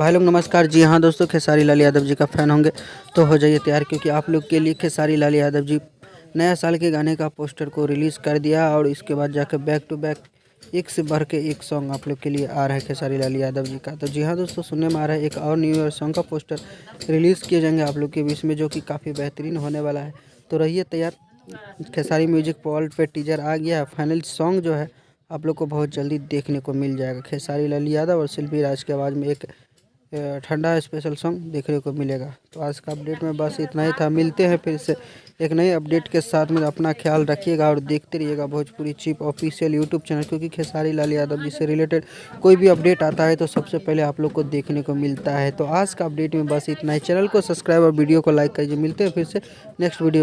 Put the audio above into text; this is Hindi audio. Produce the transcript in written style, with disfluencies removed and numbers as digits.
भाई लोग नमस्कार। जी हाँ दोस्तों, खेसारी लाल यादव जी का फ़ैन होंगे तो हो जाइए तैयार, क्योंकि आप लोग के लिए खेसारी लाल यादव जी नया साल के गाने का पोस्टर को रिलीज़ कर दिया और इसके बाद जाकर बैक टू बैक एक से बढ़ के एक सॉन्ग आप लोग के लिए आ रहा है खेसारी लाल यादव जी का। तो जी हाँ दोस्तों, सुनने में आ रहा है एक और न्यू ईयर सॉन्ग का पोस्टर रिलीज़ किए जाएंगे आप लोग के बीच में, जो कि काफ़ी बेहतरीन होने वाला है। तो रहिए तैयार। खेसारी म्यूजिक वर्ल्ड पे टीजर आ गया है। फाइनल सॉन्ग जो है आप लोग को बहुत जल्दी देखने को मिल जाएगा। खेसारी लाल यादव और शिल्पी राज की आवाज़ में एक ठंडा स्पेशल सॉन्ग देखने को मिलेगा। तो आज का अपडेट में बस इतना ही था। मिलते हैं फिर से एक नए अपडेट के साथ में। अपना ख्याल रखिएगा और देखते रहिएगा Bhojpuri chip official YouTube channel, क्योंकि खेसारी लाल यादव जी से रिलेटेड कोई भी अपडेट आता है तो सबसे पहले आप लोग को देखने को मिलता है। तो आज का अपडेट में बस इतना ही। चैनल को सब्सक्राइब और वीडियो को लाइक कीजिए। मिलते हैं फिर से नेक्स्ट वीडियो।